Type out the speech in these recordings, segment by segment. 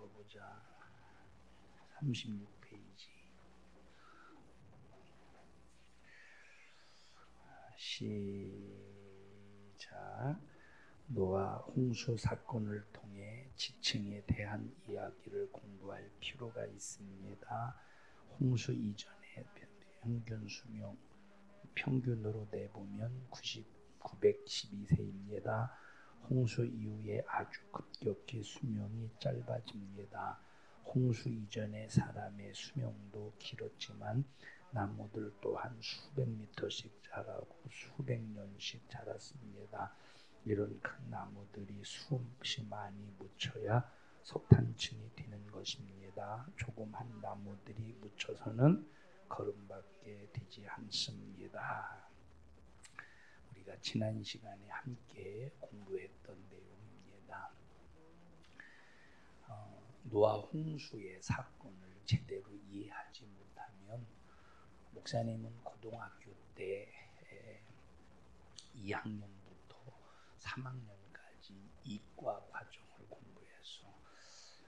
열어보자. 36페이지. 시작. 노아 홍수 사건을 통해 지층에 대한 이야기를 공부할 필요가 있습니다. 홍수 이전의 평균 수명 평균으로 내보면 912세입니다. 홍수 이후에 아주 급격히 수명이 짧아집니다. 홍수 이전의 사람의 수명도 길었지만 나무들 또한 수백 미터씩 자라고 수백 년씩 자랐습니다. 이런 큰 나무들이 수없이 많이 묻혀야 석탄층이 되는 것입니다. 조그만 나무들이 묻혀서는 걸음밖에 되지 않습니다. 우리가 지난 시간에 함께 공부했던 내용입니다. 노아 홍수의 사건을 제대로 이해하지 못하면 목사님은 고등학교 때 2학년부터 3학년까지 이과 과정을 공부해서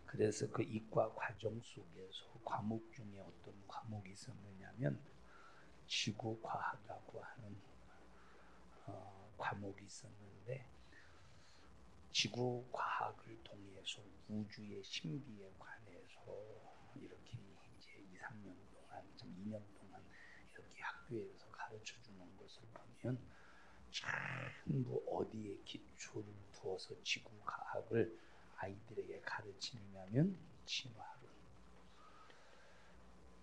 그래서 그 이과 과정 속에서 과목 중에 어떤 과목이 있었느냐면 지구과학이라고 하는 과목이 있었는데 지구과학을 통해서 우주의 신비에 관해서 이렇게 이제 2, 3년 동안, 2년 동안 이렇게 학교에서 가르쳐 주는 것을 보면 전부 어디에 기초를 두어서 지구과학을 아이들에게 가르치느냐면 진화론.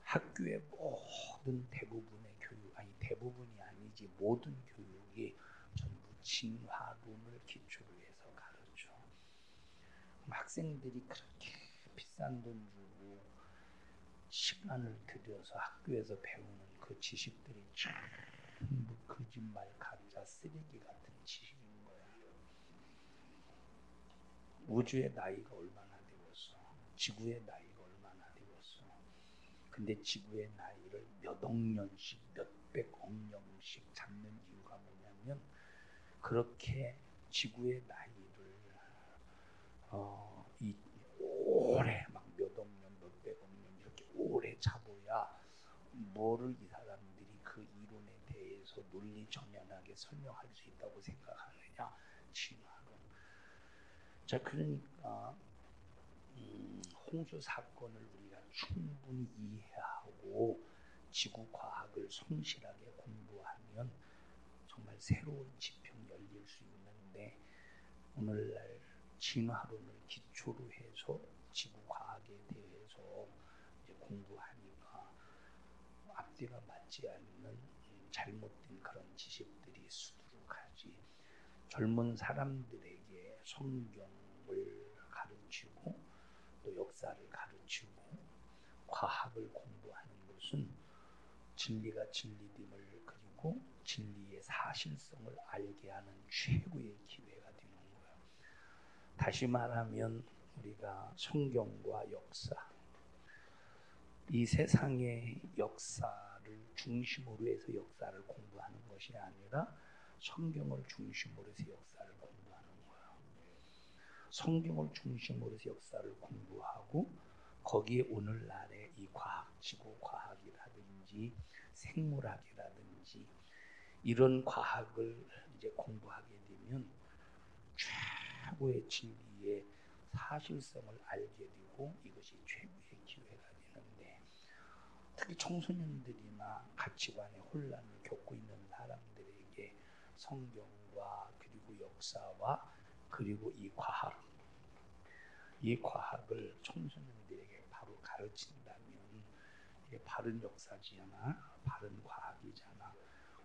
학교의 모든 대부분의 교육, 대부분이 아니지 모든 교육이 전부 진화론을 기초로 해서 가르쳐. 학생들이 그렇게 비싼 돈 주고 시간을 들여서 학교에서 배우는 그 지식들이 전부 거짓말, 가짜, 쓰레기 같은 지식인 거야. 우주의 나이가 얼마나 되었어? 지구의 나이가 얼마나 되었어? 근데 지구의 나이를 몇억 년씩, 몇백억 년씩 잡는 이유가 뭐냐면 그렇게 지구의 나이를 이 오래 막 몇억 년, 몇백억 년 이렇게 오래 잡아야 뭐를 이 사람들이 그 이론에 대해서 논리 정연하게 설명할 수 있다고 생각하느냐? 진화론. 자, 그러니까 홍수 사건을 우리가 충분히 이해하고 지구 과학을 성실하게 공부하면 정말 새로운 지평이 열릴 수 있는데 오늘날 진화론을 기초로 해서 지구 과학에 대해서 이제 공부하니까 앞뒤가 맞지 않는 잘못된 그런 지식들이 수두룩하지. 젊은 사람들에게 성경을 가르치고 또 역사를 가르치고 과학을 공부하는 것은 진리가 진리됨을 그리고 진리의 사실성을 알게 하는 최고의 기회가 되는 거예요. 다시 말하면 우리가 성경과 역사, 이 세상의 역사를 중심으로 해서 역사를 공부하는 것이 아니라 성경을 중심으로 해서 역사를 공부하는 거예요. 성경을 중심으로 해서 역사를 공부하고 거기에 오늘날의 이 과학, 지구과학이라든지 생물학이라든지 이런 과학을 이제 공부하게 되면 최고의 진리의 사실성을 알게 되고 이것이 최고의 기회가 되는데 특히 청소년들이나 가치관의 혼란을 겪고 있는 사람들에게 성경과 그리고 역사와 그리고 이 과학을 청소년들에게 바로 가르친다면 이게 바른 역사지잖아, 바른 과학이잖아.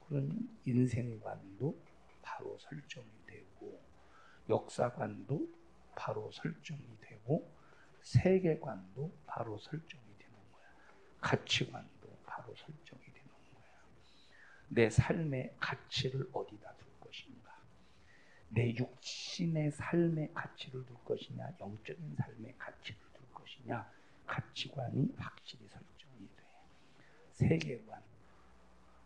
그러면 인생관도 바로 설정이 되고 역사관도 바로 설정이 되고 세계관도 바로 설정이 되는 거야. 가치관도 바로 설정이 되는 거야. 내 삶의 가치를 어디다 둘 것인가? 내 육신의 삶의 가치를 둘 것이냐, 영적인 삶의 가치를 둘 것이냐, 가치관이 확실히 설정이 돼. 세계관,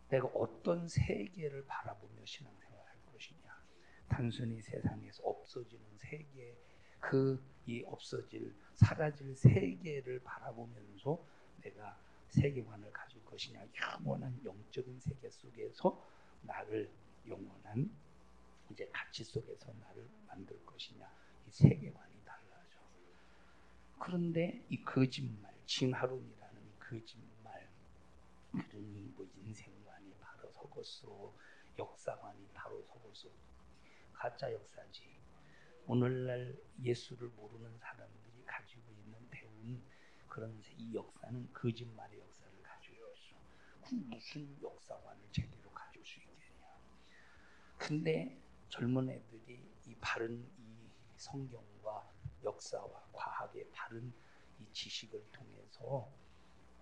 내가 어떤 세계를 바라보며 신앙생활을 할 것이냐, 단순히 세상에서 없어지는 세계 이 없어질 사라질 세계를 바라보면서 내가 세계관을 가질 것이냐, 영원한 영적인 세계 속에서 나를 영원한 이제 가치 속에서 나를 만들 것이냐, 이 세계관이 달라져. 그런데 이 거짓말, 진화론이라는 이 거짓말, 그러니 뭐 인생관이 바로 서것으로 역사관이 바로 서것으로 가짜 역사지. 오늘날 예수를 모르는 사람들이 가지고 있는 배운 그런 이 역사는 거짓말의 역사를 가지고 있어. 그 무슨 역사관을 제대로 가질 수 있겠냐. 근데 젊은 애들이 이 바른 이 성경과 역사와 과학의 바른 이 지식을 통해서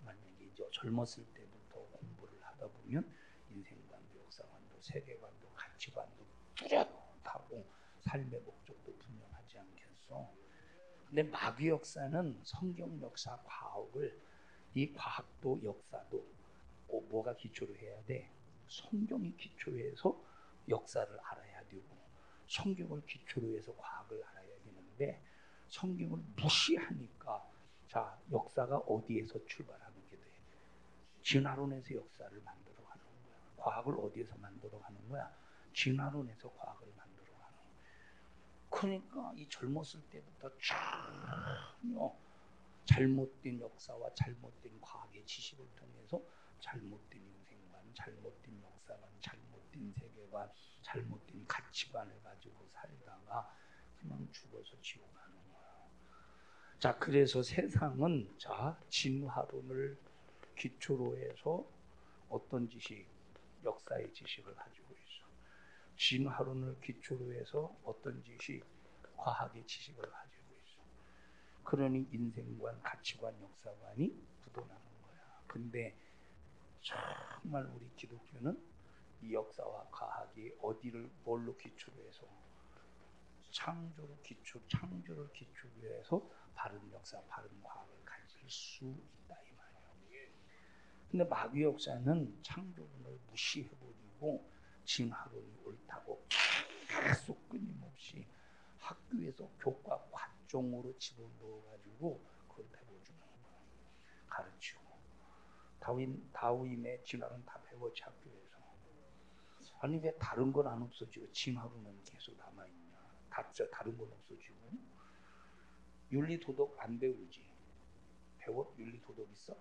만약에 이제 젊었을 때부터 공부를 하다 보면 인생관도 역사관도 세계관도 가치관도 뚜렷하고 삶의 목적도 분명하지 않겠어. 근데 마귀 역사는 성경 역사 과학을 이 과학도 역사도 뭐가 기초로 해야 돼? 성경이 기초해서 역사를 알아야 되고 성경을 기초로 해서 과학을 알아야 되는데 성경을 무시하니까 자 역사가 어디에서 출발하게 돼? 진화론에서 역사를 만들어가는 거야. 과학을 어디에서 만들어가는 거야? 진화론에서 과학을 만들어가는 거야. 그러니까 이 젊었을 때부터 전혀 잘못된 역사와 잘못된 과학의 지식을 통해서 잘못된 인생관, 잘못된 역사관, 잘못된 세계관, 잘못된 가치관을 가지고 살다가 그냥 죽어서 지옥 가는 거야. 자, 그래서 세상은 자 진화론을 기초로 해서 어떤 지식, 역사의 지식을 가지고 있어. 진화론을 기초로 해서 어떤 지식, 과학의 지식을 가지고 있어. 그러니 인생관, 가치관, 역사관이 묻어나는 거야. 근데 정말 우리 기독교는 이 역사와 과학이 어디를 뭘로 기초로 해서 창조를 기초로 해서 바른 역사, 바른 과학을 가질 수 있다 이 말이야. 근데 마귀 역사는 창조론을 무시해버리고 진화론이 옳다고 계속 끊임없이 학교에서 교과 과정으로 집어넣어가지고 그걸 배워주는 거야. 가르치고 다윈의 진화론 다 배웠지 학교에서. 아니 왜 다른 건 안 없어지고 진화론은 계속 남아있냐. 다른 건 없어지고 윤리도덕 안 배우지. 배워? 윤리도덕 있어?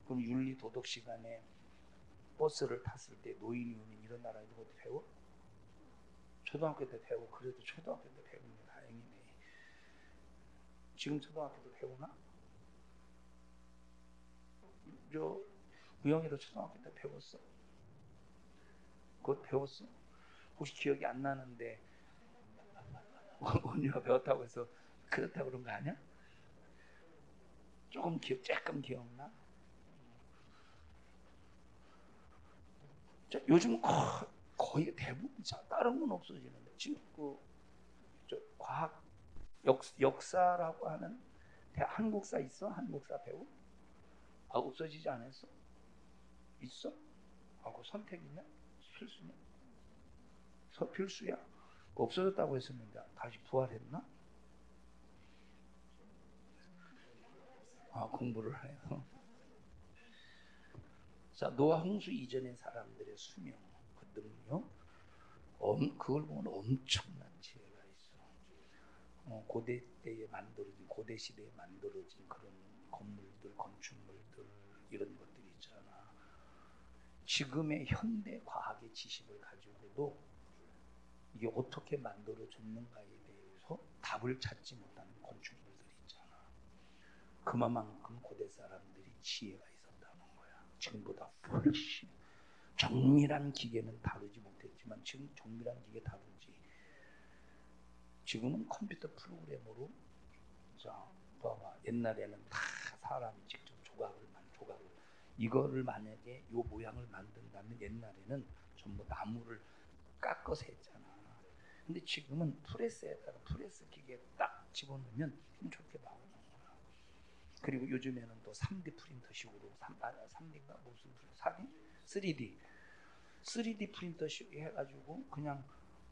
그럼 윤리도덕 시간에 버스를 탔을 때 노인이 오면 일어나라 이런 것도 배워? 초등학교 때 배워. 그래도 초등학교 때 배우는 게 다행이네. 지금 초등학교 때 배우나? 우영이도 초등학교 때 배웠어? 그거 배웠어? 혹시 기억이 안 나는데 언니가 배웠다고 해서 그렇다고 그런 거 아니야? 조금 기억나? 자, 요즘 거의 대부분 다른 건 없어지는데 지금 과학 역사라고 하는 한국사 있어? 한국사 배우? 없어지지 않았어? 있어? 그 선택이냐? 필수냐? 필수야? 없어졌다고 했었는데 다시 부활했나? 공부를 해요. 자, 노아 홍수 이전의 사람들의 수명, 그 능력, 그걸 보면 엄청난 지혜가 있어. 고대 시대에 만들어진 그런 건물들, 건축물들 이런 것들이 있잖아. 지금의 현대 과학의 지식을 가지고도 이게 어떻게 만들어졌는가에 대해서 답을 찾지 못하는 건축물들이 있잖아. 그만큼 고대 사람들이 지혜가 있었다는 거야. 지금보다 훨씬. 정밀한 기계는 다루지 못했지만 지금 정밀한 기계 다루지. 지금은 컴퓨터 프로그램으로 자 봐봐. 옛날에는 다 사람이 직접 조각을 이거를 만약에 요 모양을 만든다면 옛날에는 전부 나무를 깎아서 했잖아. 근데 지금은 프레스에다가 프레스 기계에 딱 집어넣으면 저렇게 나오는 거야. 그리고 요즘에는 또 3D 프린터식으로 3D인가 무슨 3D 프린터식 해가지고 그냥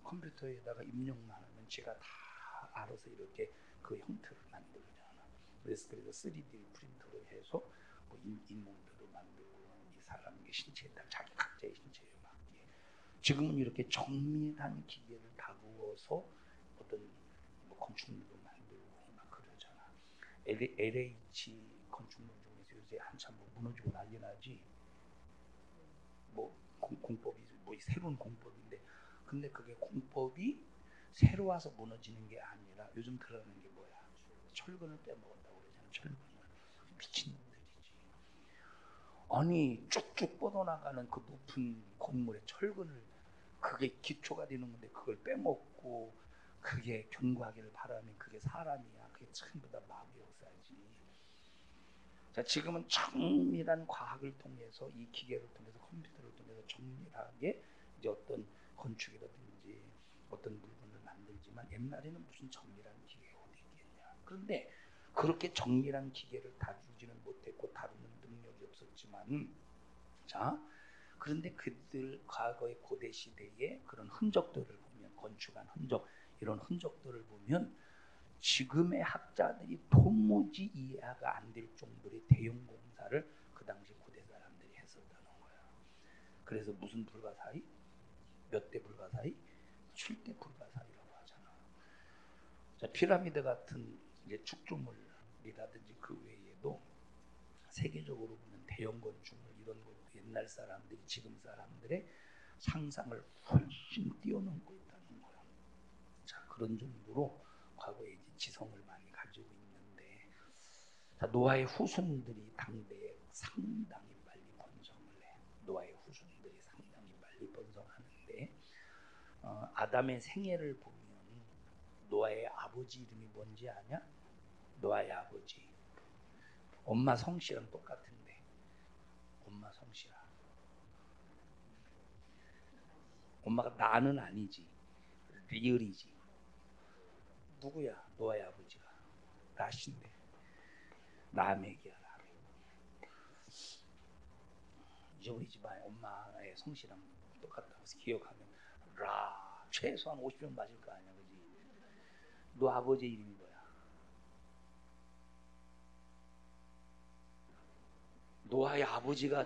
컴퓨터에다가 입력만 하면 제가 다 알아서 이렇게 그 형태를 만들잖아. 그래서 3D 프린터로 해서 뭐 인공들도 만들고 이 사람의 신체에 따라 자기 각자의 신체에 맞게 지금은 이렇게 정밀한 기계를 다루어서 어떤 뭐 건축물도 만들고 막 그러잖아. LH 건축물 중에서 요새 한참 뭐 무너지고 난리 나지. 뭐 공법이 뭐 새로운 공법인데, 근데 그게 공법이 새로 와서 무너지는 게 아니라 요즘 들어가는 게 뭐야? 철근을 빼먹었다고 그러잖아. 철근을. 미친놈들이지. 아니 쭉쭉 뻗어나가는 그 높은 건물에 철근을, 그게 기초가 되는 건데 그걸 빼먹고 그게 견고하기를 바라면 그게 사람이야. 그게 전부 다 마귀 역사지. 자, 지금은 정밀한 과학을 통해서 이 기계를 통해서 컴퓨터를 통해서 정밀하게 이제 어떤 건축이라든지 어떤 물건을 만들지만 옛날에는 무슨 정밀한 기계가 어디 있겠냐. 그런데 그렇게 정밀한 기계를 다루지는 못했고 다루는 능력이 없었지만, 자, 그런데 그들 과거의 고대 시대의 그런 흔적들을 보면, 건축한 흔적, 이런 흔적들을 보면 지금의 학자들이 도무지 이해가 안 될 정도의 대형 공사를 그 당시 고대 사람들이 했었다는 거야. 그래서 무슨 불가사의? 몇 대 불가사의? 7대 불가사의라고 하잖아. 자, 피라미드 같은 이제 축조물이라든지 그 외에도 세계적으로 보면 대형 건축물 이런 것도 옛날 사람들이 지금 사람들의 상상을 훨씬 뛰어넘고 있다는 거야. 자, 그런 정도로 과거에 이제 지성을 많이 가지고 있는데, 자, 노아의 후손들이 당대에 상당히 빨리 번성을 해. 노아의 후손들이 상당히 빨리 번성하는데, 아담의 생애를 보면 노아의 아버지 이름이 뭔지 아냐? 노아의 아버지. 엄마 성씨랑 똑같은데, 엄마 성씨랑. 엄마가 나는 아니지, 리을이지. 누구야? 노아의 아버지가 라신데, 라멕이야, 라멕. 잊어버리지 마. 엄마의 성씨랑 똑같다고 기억하면 라 최소한 50년 맞을 거 아니야, 그지? 너 아버지 이름이 뭐야? 노아의 아버지가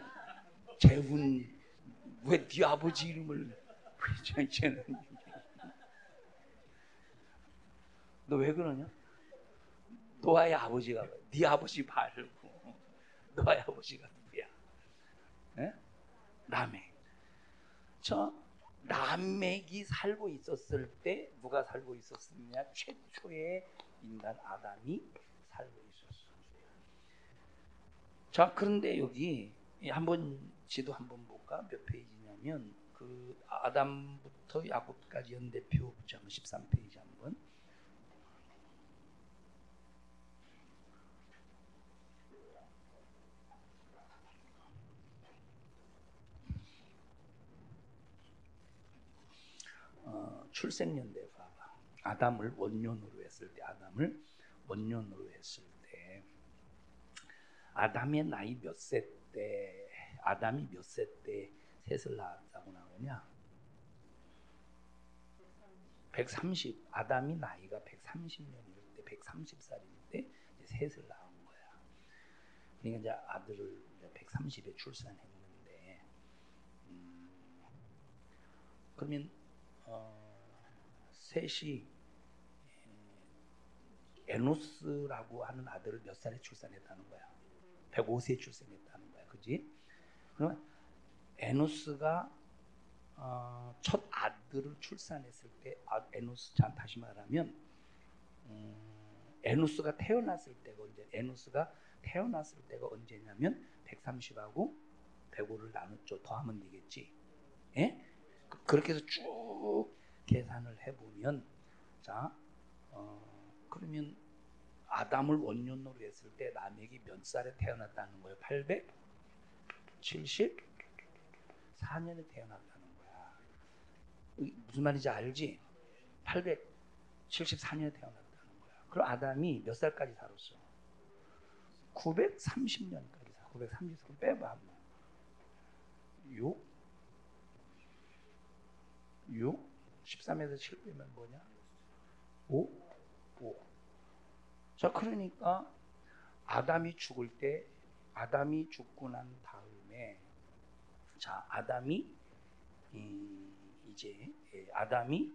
재훈, 왜 네 아버지 이름을 너 왜 그러냐? 노아의 아버지가 네 아버지 말고 노아의 아버지가 누구야? 에? 라멕. 저 라멕이 살고 있었을 때 누가 살고 있었느냐? 최초의 인간 아담이 살고 있었어. 자, 그런데 여기 한번 지도 한번 볼까? 몇 페이지냐면 그 아담부터 야곱까지 연대표 13페이지 한번. 출생연대 봐봐. 아담을 원년으로 했을 때, 아담의 나이 몇 세 때, 아담이 몇 세 때 셋을 낳았다고 나오냐? 130. 아담이 나이가 130년일 때, 130살일 때 셋을 낳은 거야. 그러니까 이제 아들을 130에 출산했는데, 그러면 셋이 에노스라고 하는 아들을 몇 살에 출산했다는 거야? 105세에 출산했다는 거야, 그지? 그러면 에노스가 첫 아들을 출산했을 때, 에노스, 다시 말하면 에노스가 태어났을 때가 언제냐면 130하고 105를 나눴죠. 더하면 되겠지. 예? 그렇게 해서 쭉 계산을 해보면, 자, 그러면 아담을 원년으로 했을 때 라멕이 몇 살에 태어났다는 거예요? 874년에 태어났다는 거야. 무슨 말인지 알지? 874년에 태어났다는 거야. 그럼 아담이 몇 살까지 살았어? 930년까지 살았어. 930년 빼봐 한번. 6? 13에서 7 빼면 뭐냐? 5? 있고, 자 그러니까 아담이 죽을 때, 아담이 죽고 난 다음에, 자 아담이 이제 아담이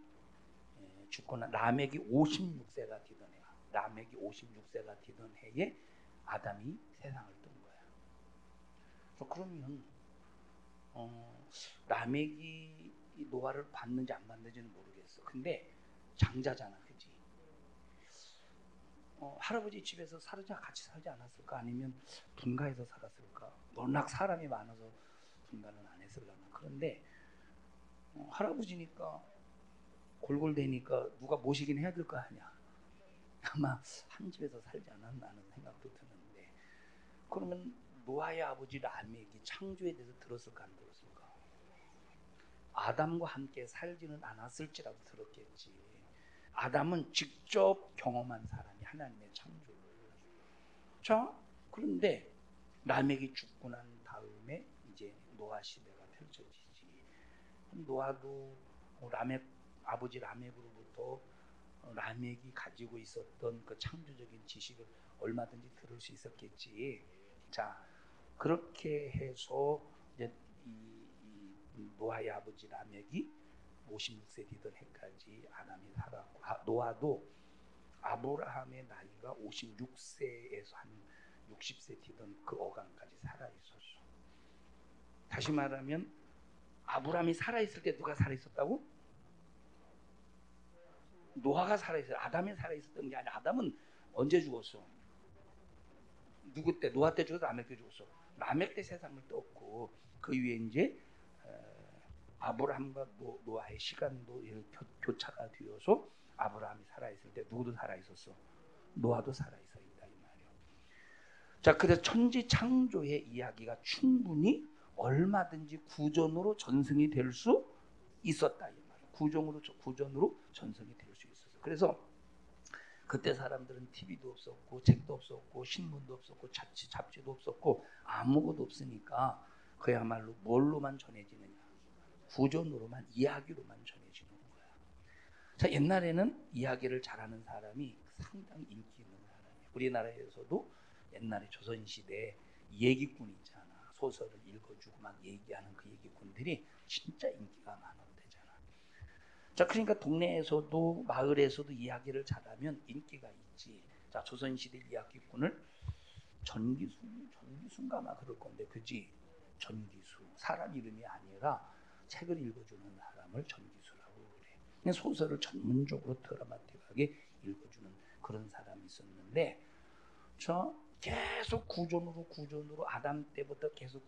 죽고 난 라멕이 56세가 되던 해, 라멕이 56세가 되던 해에 아담이 세상을 뜬 거야. 그러면 라멕이 노아를 봤는지 안 봤는지는 모르겠어. 근데 장자잖아, 그지? 할아버지 집에서 같이 살지 않았을까? 아니면 분가해서 살았을까? 워낙 사람이 많아서 분가는 안 했을라나. 그런데 할아버지니까 골골대니까 누가 모시긴 해야 될 거 아니야. 아마 한 집에서 살지 않았나 하는 생각도 드는데, 그러면 노아의 아버지 라멕이 창조에 대해서 들었을까 안 들었을까? 아담과 함께 살지는 않았을지라도 들었겠지. 아담은 직접 경험한 사람이 하나님의 창조를. 자, 그런데 라멕이 죽고 난 다음에 이제 노아 시대가 펼쳐지지. 노아도 라멕 아버지 라멕으로부터 라멕이 가지고 있었던 그 창조적인 지식을 얼마든지 들을 수 있었겠지. 자, 그렇게 해서 이제 이 노아의 아버지 라멕이 56세 되던 해까지 아담이 살았고, 노아도 아브라함의 나이가 56세에서 한 60세 되던 그 어간까지 살아 있었어. 다시 말하면 아브라함이 살아 있을 때 누가 살아 있었다고? 노아가 살아 있어요. 아담이 살아 있었던 게 아니라, 아담은 언제 죽었어? 누구 때? 노아 때 죽었어? 라멕 때 죽었어? 라멕 때 세상을 떴고, 그 위에 이제 아브라함과 노아의 시간도 교차가 되어서 아브라함이 살아있을 때 누구도 살아있었어? 노아도 살아있어 있다 이 말이야. 자, 그래서 천지 창조의 이야기가 충분히 얼마든지 구전으로 전승이 될 수 있었다 이 말이야. 구전으로 전승이 될 수 있었어. 그래서 그때 사람들은 TV도 없었고 책도 없었고 신문도 없었고 잡지도 없었고 아무것도 없으니까 그야말로 뭘로만 전해지느냐? 구전으로만, 이야기로만 전해지는 거야. 자, 옛날에는 이야기를 잘하는 사람이 상당히 인기 있는 사람이에요. 우리나라에서도 옛날에 조선시대에 얘기꾼 있잖아. 소설을 읽어주고 막 얘기하는 그 얘기꾼들이 진짜 인기가 많았대잖아. 자, 그러니까 동네에서도 마을에서도 이야기를 잘하면 인기가 있지. 자, 조선시대 이야기꾼을 전기수인가 아마 그럴 건데, 그지? 전기수. 사람 이름이 아니라 책을 읽어주는 사람을 전기수라고 그래. 소설을 전문적으로 드라마틱하게 읽어주는 그런 사람이 있었는데, 계속 구전으로 아담 때부터 계속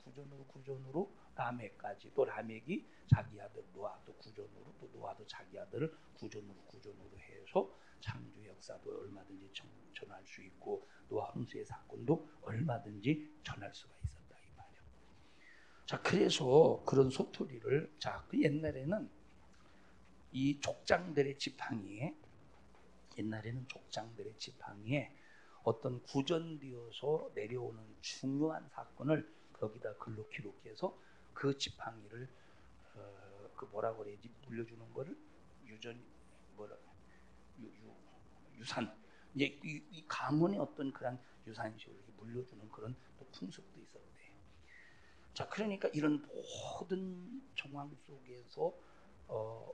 구전으로 라멕까지, 또 라멕이 자기 아들 노아도 구전으로, 또 노아도 자기 아들을 구전으로 해서 창조 역사도 얼마든지 전할 수 있고, 노아 홍수의 사건도 얼마든지 전할 수가 있었다 이 말이야. 자, 그래서 그런 소토리를, 자, 그 옛날에는 이 족장들의 지팡이에, 어떤 구전되어서 내려오는 중요한 사건을 거기다 글로 기록해서 그 지팡이를 그 뭐라 그래야지, 물려주는 거를 유산, 이제 이 가문의 어떤 그런 유산식을 물려주는 그런 또 풍습도 있었대. 자, 그러니까 이런 모든 정황 속에서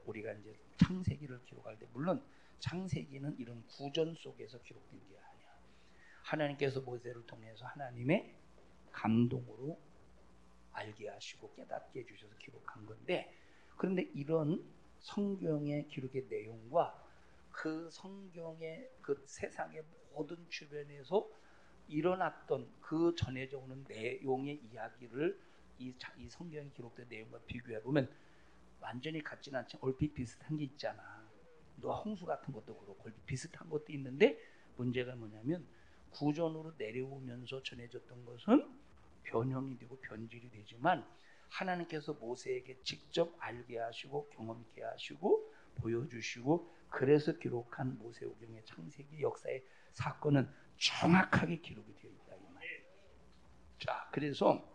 우리가 이제 창세기를 기록할 때, 물론 창세기는 이런 구전 속에서 기록된 게 아니야. 하나님께서 모세를 통해서 하나님의 감동으로 알게 하시고 깨닫게 해주셔서 기록한 건데, 그런데 이런 성경의 기록의 내용과 그 성경의 그 세상의 모든 주변에서 일어났던 그 전해져 오는 내용의 이야기를 이 성경에 기록된 내용과 비교해 보면 완전히 같지는 않지만 얼핏 비슷한 게 있잖아. 노아 홍수 같은 것도 그렇고 얼핏 비슷한 것도 있는데, 문제가 뭐냐면 구전으로 내려오면서 전해졌던 것은 변형이 되고 변질이 되지만, 하나님께서 모세에게 직접 알게 하시고 경험케 하시고 보여주시고 그래서 기록한 모세오경의 창세기 역사의 사건은 정확하게 기록이 되어 있다 이 말이에요. 자, 그래서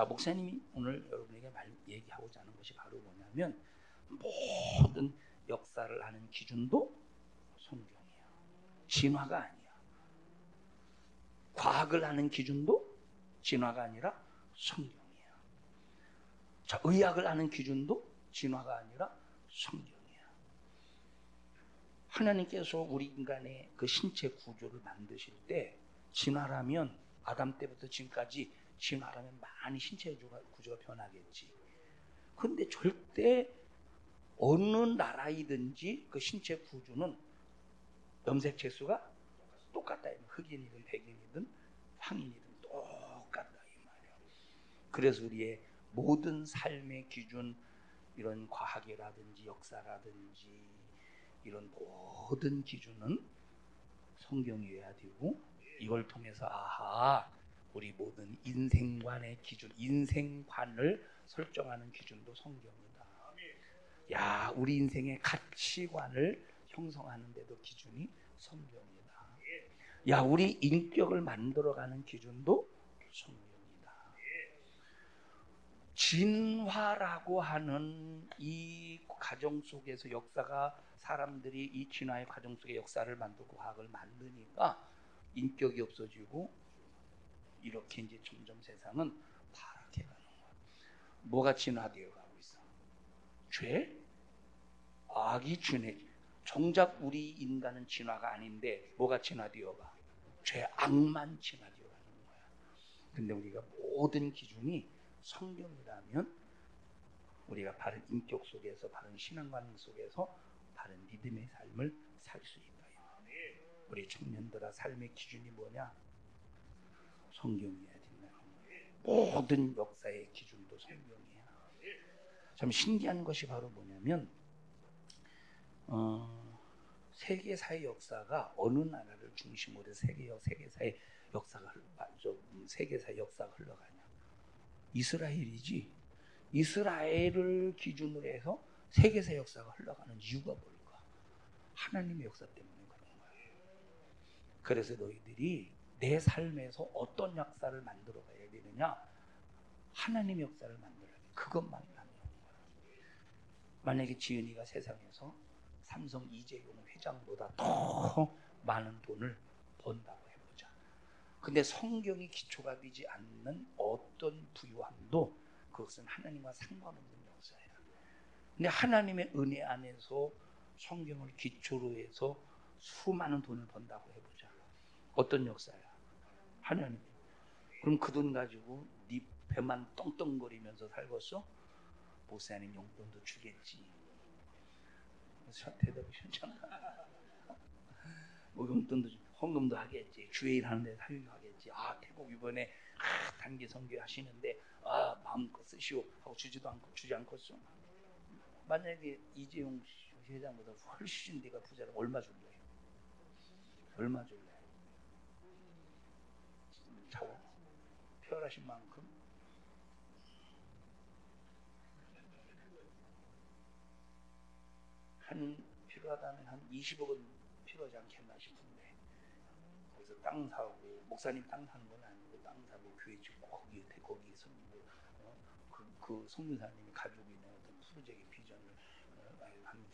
목사님이 오늘 여러분에게 얘기하고자 하는 것이 바로 뭐냐면, 모든 역사를 아는 기준도 성경이야. 진화가 아니야. 과학을 하는 기준도 진화가 아니라 성경이야. 자, 의학을 하는 기준도 진화가 아니라 성경이야. 하나님께서 우리 인간의 그 신체 구조를 만드실 때 진화라면 아담 때부터 지금까지 진화라면 많이 신체 구조가 변하겠지. 그런데 절대 어느 나라이든지 그 신체 구조는 염색체수가 똑같다. 흑인이든 백인이든 황인이든 똑같다 이 말이야. 그래서 우리의 모든 삶의 기준, 이런 과학이라든지 역사라든지 이런 모든 기준은 성경이어야 되고, 이걸 통해서 아하, 우리 모든 인생관의 기준, 인생관을 설정하는 기준도 성경이다. 야, 우리 인생의 가치관을 형성하는데도 기준이 성경이다. 야, 우리 인격을 만들어가는 기준도 성경이다. 진화라고 하는 이 과정 속에서 역사가, 사람들이 이 진화의 과정 속에 역사를 만들고 과학을 만드니까 인격이 없어지고 이렇게 이제 점점 세상은 타락해 가는 거야. 뭐가 진화되어 가고 있어? 죄? 악이 진해. 정작 우리 인간은 진화가 아닌데 뭐가 진화되어 가? 죄, 악만 진화되어 가는 거야. 근데 우리가 모든 기준이 성경이라면 우리가 바른 인격 속에서, 바른 신앙관 속에서 바른 믿음의 삶을 살 수 있다. 우리 청년들아, 삶의 기준이 뭐냐? 성경이어야 된다. 모든 역사의 기준도 성경이야. 참 신기한 것이 바로 뭐냐면 세계사의 역사가 어느 나라를 중심으로 세계사의 역사가 흘러가냐? 이스라엘이지. 이스라엘을 기준으로 해서 세계사 역사가 흘러가는 이유가 뭘까? 하나님의 역사 때문에 그런 거야. 그래서 너희들이 내 삶에서 어떤 역사를 만들어 가야 되느냐? 하나님의 역사를 만들어야 돼. 그것만 만드는 거야. 만약에 지은이가 세상에서 삼성 이재용 회장보다 더 많은 돈을 번다고 해보자. 근데 성경이 기초가 되지 않는 어떤 부유함도 그것은 하나님과 상관없는 역사야. 근데 하나님의 은혜 안에서 성경을 기초로 해서 수많은 돈을 번다고 해보자. 어떤 역사야? 하나님. 그럼 그 돈 가지고 네 배만 떵떵거리면서 살겠어? 목사님 용돈도 주겠지. 대답이 괜찮아. 뭐 용돈도 주고 헌금도 하겠지. 주일 하는데 사유하겠지. 아, 태국 이번에 단기 선교 하시는데 마음껏 쓰시오 하고 주지 않겠어? 만약에 이재용 회장보다 훨씬 네가 부자라면 얼마 줄래? 얼마 줄래? 표현하신 만큼 한 필요하다면 한 20억은 필요하지 않겠나 싶은데, 거기서 땅 사고, 목사님 땅 사는 건 아니고 땅 사고 교회 짓고 거기서 그 성교사님이 가지고 있는 어떤 프로젝트 비전을 한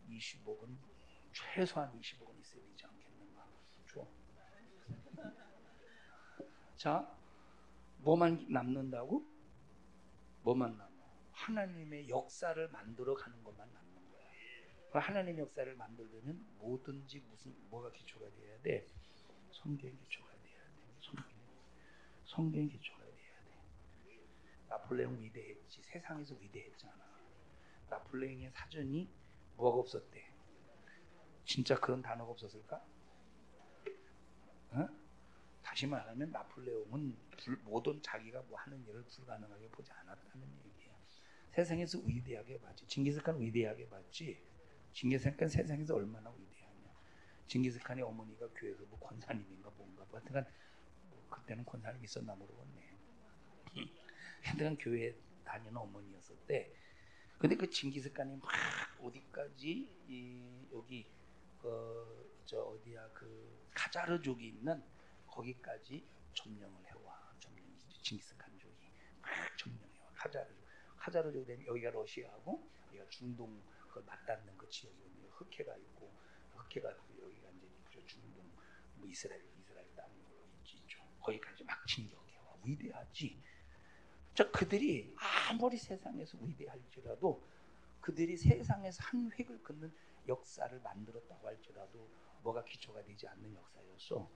20억은, 최소한 20억은 있어야 되지 않겠는가. 줘. 자, 뭐만 남는다고? 뭐만 남아? 하나님의 역사를 만들어 가는 것만 남는 거야. 하나님의 역사를 만들려면 뭐든지 뭐가 기초가 돼야 돼? 성경의 기초가 돼야 돼. 성경의 기초가 돼야 돼. 나폴레옹 위대했지. 세상에서 위대했잖아. 나폴레옹의 사전이 뭐가 없었대? 진짜 그런 단어가 없었을까? 어? 다시 말하면 나폴레옹은 모든 자기가 뭐 하는 일을 불가능하게 보지 않았다는 얘기야. 세상에서 위대하게 봤지. 징기스칸 위대하게 봤지. 징기스칸 세상에서 얼마나 위대하냐. 징기스칸의 어머니가 교회에서 뭐 권사님인가 뭔가, 하여튼 그때는 권사님이 있었나 모르겠네. 하여튼 교회에 다니는 어머니였었대. 근데 그 징기스칸이 막 어디까지 여기 어디야 그 카자르족이 있는 거기까지 점령을 해와. 징기스칸족이 막 점령해와. 카자르족 되면 여기가 러시아하고 여기가 중동 그 맞닿는 그 지역이 흑해가 있고, 흑해가 있고 여기가 이제 중동 뭐 이스라엘 땅으로 있죠. 거기까지 막 진격해와 위대하지. 자, 그들이 아무리 세상에서 위대할지라도 그들이 세상에서 한 획을 긋는 역사를 만들었다고 할지라도 뭐가 기초가 되지 않는 역사였어.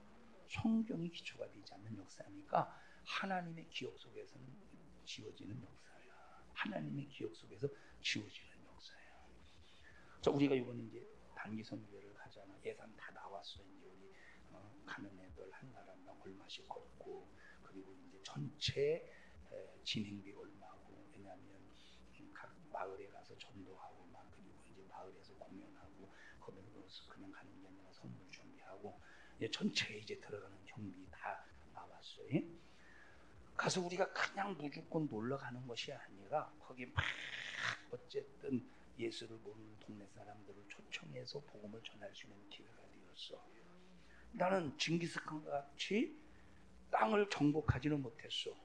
성경이 기초가 되지 않는 역사니까 하나님의 기억 속에서는 지워지는 역사야. 하나님의 기억 속에서 지워지는 역사야. 자, 우리가 이번에 이제 단기 선교를 하잖아. 예산 다 나왔어. 이제 우리 가는 애들 한 사람당 얼마씩 걷고, 그리고 이제 전체 진행비 얼마고, 왜냐하면 각 마을에 가서 전도하고 막, 그리고 이제 마을에서 공연하고, 거기서 그냥 가는 게 아니라 선물 준비하고, 이제 전체 이제 들어가는 경비 다 나왔어요. 가서 우리가 그냥 무조건 놀러 가는 것이 아니라 거기 막 어쨌든 예수를 모르는 동네 사람들을 초청해서 복음을 전할 수 있는 기회가 되었어. 나는 징기스칸과 같이 땅을 정복하지는 못했어.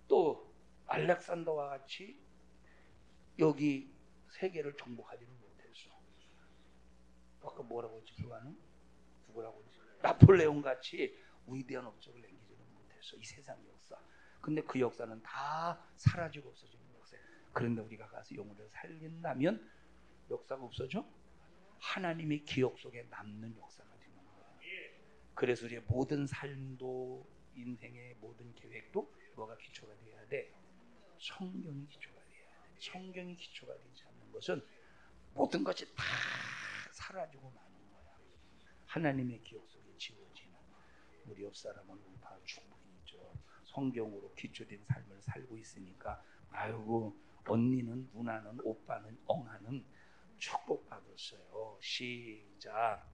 또 알렉산더와 같이 여기 세계를 정복하지는 못했어. 아까 뭐라고 했지? 누구라고 했지? 나폴레옹 같이 위대한 업적을 남기지는 못했어. 이 세상 역사. 근데 그 역사는 다 사라지고 없어지는 역사야. 그런데 우리가 가서 영혼을 살린다면 역사가 없어져? 하나님의 기억 속에 남는 역사가 되는 거야. 그래서 우리의 모든 삶도, 인생의 모든 계획도 뭐가 기초가 돼야 돼? 성경이 기초가 돼야 돼. 성경이 기초가 되지 않는 것은 모든 것이 다 사라지고 마는 거야. 하나님의 기억 속에 지워지는 우리 옆 사람은 우파 충분히죠. 성경으로 기초된 삶을 살고 있으니까 아이고 언니는, 누나는, 오빠는, 엉아는 축복받았어요. 시작.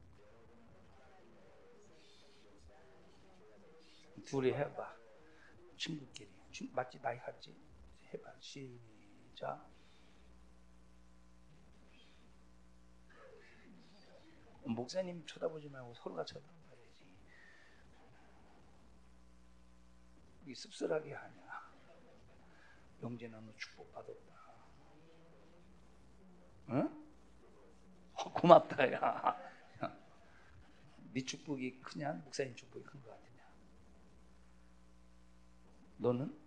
둘이 해봐. 친구끼리. 맞지? 나이 같지? 해봐. 시작. 목사님 쳐다보지 말고 서로가 쳐다봐야지. 이 씁쓸하게 하냐? 영재나 너 축복받았다. 응? 고맙다 야. 네 축복이 크냐? 목사님 축복이 큰 것 같으냐? 너는?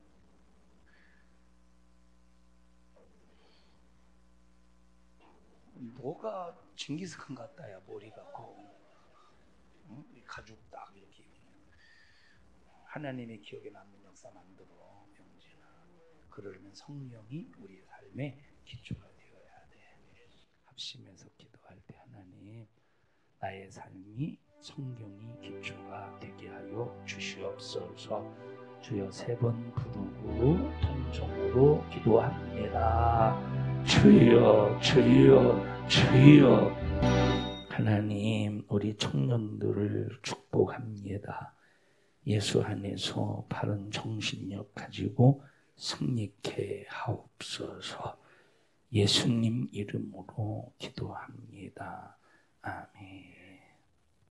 뭐가 징기스칸 같다 야. 머리가 커. 응? 가죽 딱 이렇게. 하나님의 기억에 남는 역사 만들어. 영진아. 그러려면 성령이 우리의 삶의 기초가 되어야 돼. 합심해서 기도할 때 하나님, 나의 삶이 성경이 기초가 되게 하여 주시옵소서. 주여 3번 부르고 통성으로 기도합니다. 주여 주여 주여. 하나님, 우리 청년들을 축복합니다. 예수 안에서 바른 정신력 가지고 승리케 하옵소서. 예수님 이름으로 기도합니다. 아멘.